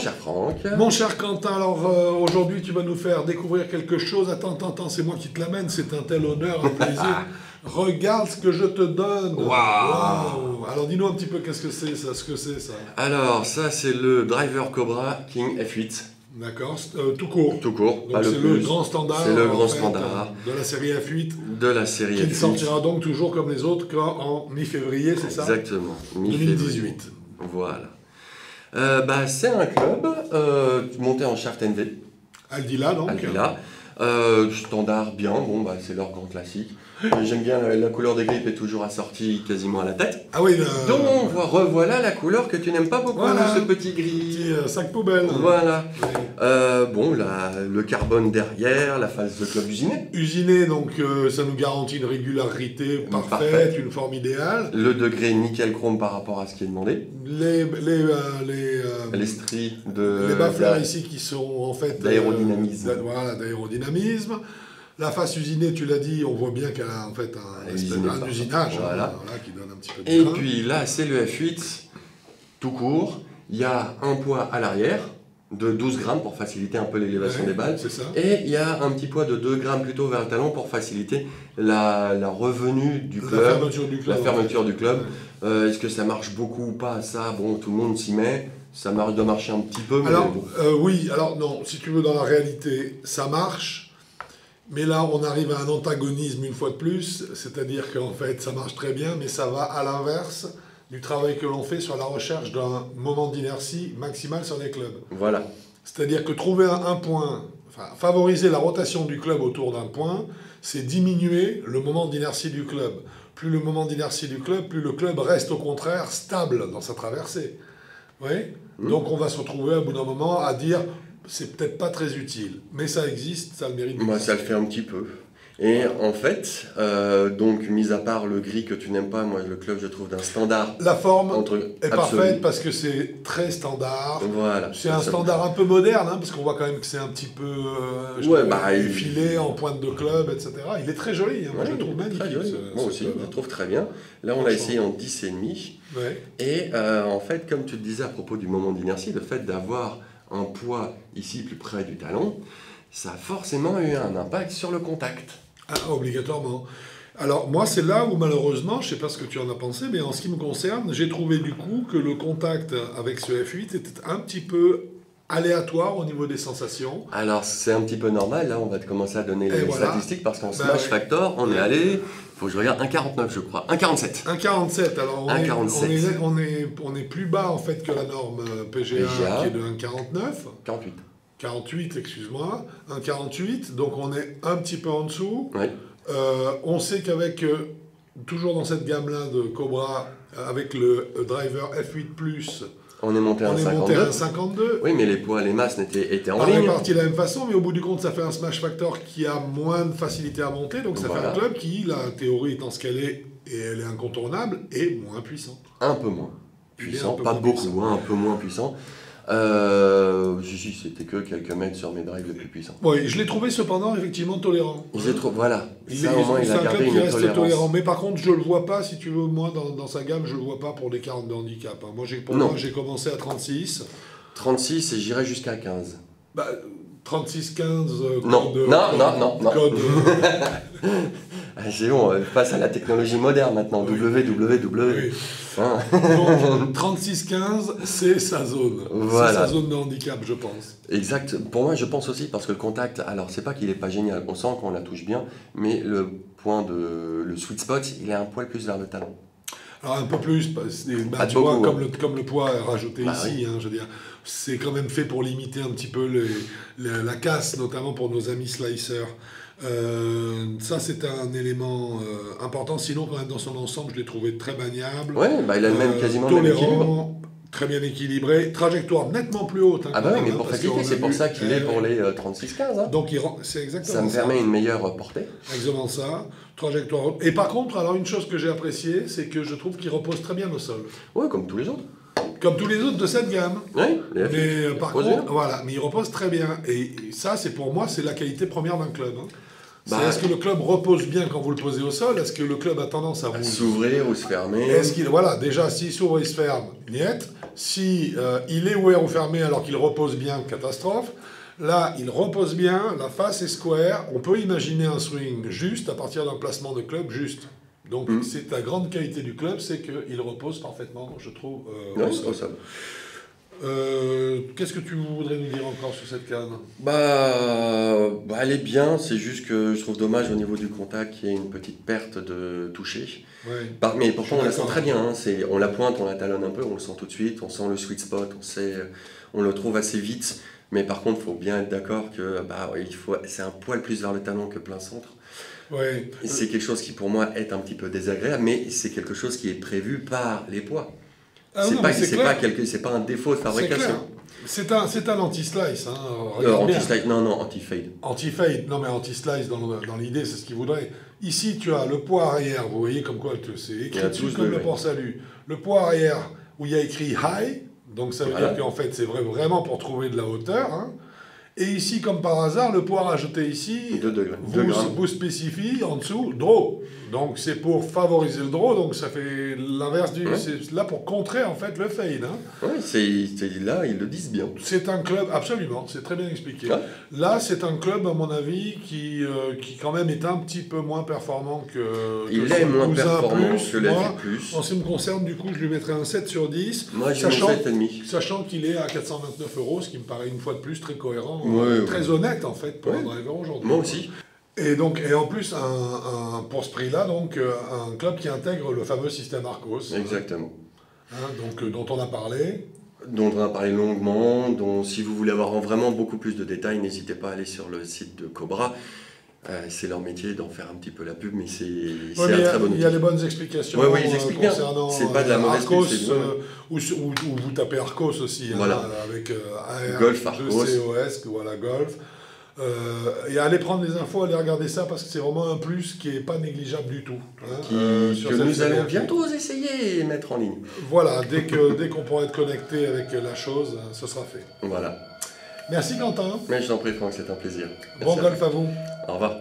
cher Franck. Mon cher Quentin, alors aujourd'hui tu vas nous faire découvrir quelque chose. Attends, c'est moi qui te l'amène, c'est un tel honneur, un plaisir. Regarde ce que je te donne. Waouh. Alors dis-nous un petit peu qu'est-ce que c'est ça, Alors ça c'est le Driver Cobra King F8. D'accord, tout court. Tout court, donc c'est le grand standard. C'est le grand standard. De la série F8. De la série F8. Qui ne sortira donc toujours comme les autres qu'en mi-février, c'est ça? Exactement. 2018. Voilà. C'est un club monté en Shaft NV. Aldila donc. Aldila. Standard bien, c'est leur grand classique. J'aime bien la couleur des grippes est toujours assortie quasiment à la tête. Ah oui. Donc revoilà la couleur que tu n'aimes pas beaucoup, voilà, ce petit gris. Petit sac poubelle. Voilà. Oui. Le carbone derrière, la face de club usiné. Usiné, donc ça nous garantit une régularité parfaite, une forme idéale. Le degré nickel chrome par rapport à ce qui est demandé. Les stries de... Les baffleurs ici qui sont en fait... D'aérodynamisme. Voilà, d'aérodynamisme. La face usinée, tu l'as dit, on voit bien qu'elle a en fait un usinage voilà. Qui donne un petit peu de Et train. puis là, c'est le F8 tout court. Il y a un poids à l'arrière de 12 grammes pour faciliter un peu l'élévation des balles. C'est ça. Et il y a un petit poids de 2 grammes plutôt vers le talon pour faciliter la revenue du club. La fermeture du club. La fermeture du club. Est-ce que ça marche beaucoup ou pas? Ça, tout le monde s'y met. Ça doit marcher un petit peu. Mais alors, oui, alors non, si tu veux, dans la réalité, ça marche. Mais là, on arrive à un antagonisme une fois de plus, c'est-à-dire qu'en fait, ça marche très bien, mais ça va à l'inverse du travail que l'on fait sur la recherche d'un moment d'inertie maximale sur les clubs. Voilà. C'est-à-dire que trouver un point, favoriser la rotation du club autour d'un point, c'est diminuer le moment d'inertie du club. Plus le moment d'inertie du club, plus le club reste au contraire stable dans sa traversée. Oui. Donc on va se retrouver à bout d'un moment à dire... C'est peut-être pas très utile, mais ça existe, ça a le mérite. Moi, ça le fait un petit peu. Et en fait, donc, mis à part le gris que tu n'aimes pas, moi, le club, je trouve d'un standard. La forme est parfaite parce que c'est très standard. Voilà. C'est un standard un peu moderne, parce qu'on voit quand même que c'est un petit peu effilé en pointe de club, etc. Il est très joli, moi je le trouve magnifique. Moi aussi, je le trouve très bien. Là, on l'a essayé en 10,5. Ouais. Et en fait, comme tu te disais à propos du moment d'inertie, le fait d'avoir un poids ici plus près du talon, ça a forcément eu un impact sur le contact. Ah, obligatoirement. Alors moi c'est là où malheureusement, je ne sais pas ce que tu en as pensé, mais en ce qui me concerne, j'ai trouvé du coup que le contact avec ce F8 était un petit peu aléatoire au niveau des sensations. Alors c'est un petit peu normal, là on va commencer à donner les statistiques parce qu'en Smash Factor, on est allé, il faut que je regarde, 1,49 je crois, 1,47. 1,47, alors on est plus bas en fait que la norme PGA. Qui est de 1,49. 48. 48, excuse-moi, 1,48, donc on est un petit peu en dessous. Oui. On sait qu'avec, toujours dans cette gamme-là de Cobra, avec le driver F8+, on est monté à 52. Oui, mais les poids, les masses étaient en ligne. On est parti de la même façon, mais au bout du compte, ça fait un Smash Factor qui a moins de facilité à monter, donc ça fait un club qui, la théorie étant ce qu'elle est, et elle est incontournable, est moins puissant. Un peu moins puissant, pas beaucoup, un peu moins puissant. C'était que quelques mètres sur mes drives les plus puissants. Oui, je l'ai trouvé cependant effectivement tolérant. Voilà. C'est un club qui reste tolérant. Mais par contre, je le vois pas, si tu veux, moi, dans sa gamme, je le vois pas pour les 40 de handicap. Moi, j'ai commencé à 36. 36 et j'irai jusqu'à 15. 36, 15... Non. Code... C'est bon, passe à la technologie moderne maintenant, www. Hein. Donc, 36-15, c'est sa zone. Voilà. C'est sa zone de handicap, je pense. Exact. Pour moi, je pense aussi, parce que le contact, alors c'est pas qu'il est pas génial, on sent qu'on la touche bien, mais le sweet spot, il est un poil plus vers le talon. Alors un peu plus, tu vois, comme le poids rajouté ici, je veux dire, c'est quand même fait pour limiter un petit peu la casse, notamment pour nos amis slicers. Ça c'est un élément important, sinon quand même dans son ensemble je l'ai trouvé très maniable. Ouais, il a même quasiment le même équilibre. Très bien équilibré, trajectoire nettement plus haute. Ah bah oui, mais pour faciliter, c'est pour ça qu'il est pour les 36-15. Donc c'est exactement ça. Ça me permet une meilleure portée. Exactement ça, trajectoire haute. Et par contre, alors une chose que j'ai appréciée, c'est que je trouve qu'il repose très bien au sol. Oui, comme tous les autres. Comme tous les autres de cette gamme. Oui, mais par contre, voilà, mais il repose très bien. Et ça, c'est pour moi, c'est la qualité première d'un club. Est-ce que le club repose bien quand vous le posez au sol? Est-ce que le club a tendance à vous... s'ouvrir ou se fermer? Voilà, déjà, s'il s'ouvre, il se ferme, niet. Si il est ouvert ou fermé alors qu'il repose bien, catastrophe. Là, il repose bien, la face est square. On peut imaginer un swing juste à partir d'un placement de club juste. Donc, c'est la grande qualité du club, c'est qu'il repose parfaitement, je trouve, au sol. Qu'est-ce que tu voudrais nous dire encore sur cette canne? Elle est bien, c'est juste que je trouve dommage au niveau du contact qu'il y ait une petite perte de toucher. Ouais. Mais pourtant on la sent très bien, hein. On la pointe, on la talonne un peu, on le sent tout de suite, on sent le sweet spot, on le trouve assez vite. Mais par contre, il faut bien être d'accord que c'est un poil plus vers le talon que plein centre. Ouais. C'est quelque chose qui pour moi est un petit peu désagréable, mais c'est quelque chose qui est prévu par les poids. C'est pas un défaut de fabrication. C'est un anti-slice. Hein. Anti-slice, non, anti-fade. Anti-fade, non mais anti-slice dans l'idée, c'est ce qu'il voudrait. Ici, tu as le poids arrière, vous voyez comme quoi c'est écrit dessus comme le port salut. Le poids arrière où il y a écrit high, donc ça veut dire qu'en fait c'est vraiment pour trouver de la hauteur. Hein. Et ici, comme par hasard, le poids rajouté ici vous spécifie en dessous draw. Donc c'est pour favoriser le draw, donc ça fait l'inverse du... C'est là pour contrer en fait le fade. Hein. Oui, là, ils le disent bien. C'est un club, absolument, c'est très bien expliqué. Ouais. Là, c'est un club, à mon avis, qui quand même est un petit peu moins performant que il est moins performant que la plus. En ce qui me concerne, du coup, je lui mettrais un 7 sur 10. Moi, j'ai un 7,5. Sachant qu'il est à 429 €, ce qui me paraît une fois de plus très cohérent, très honnête en fait pour un driver aujourd'hui. Moi aussi. Et en plus, pour ce prix-là, donc, un club qui intègre le fameux système Arcos. Exactement. Dont on a parlé. Dont on a parlé longuement, dont si vous voulez avoir vraiment beaucoup plus de détails, n'hésitez pas à aller sur le site de Cobra. C'est leur métier d'en faire un petit peu la pub, mais c'est un très bon outil. Il y a les bonnes explications ils expliquent bien. C'est pas de la mauvaise Arcos, ou vous tapez Arcos aussi, avec Golf Arcos. COS, voilà, Golf. Et allez prendre des infos, allez regarder ça parce que c'est vraiment un plus qui n'est pas négligeable du tout. Que nous allons bientôt essayer et mettre en ligne. Voilà, dès qu'on pourra être connecté avec la chose, ce sera fait. Voilà. Merci Quentin. Mais je t'en prie Franck, c'est un plaisir. Bon golf à vous. Au revoir.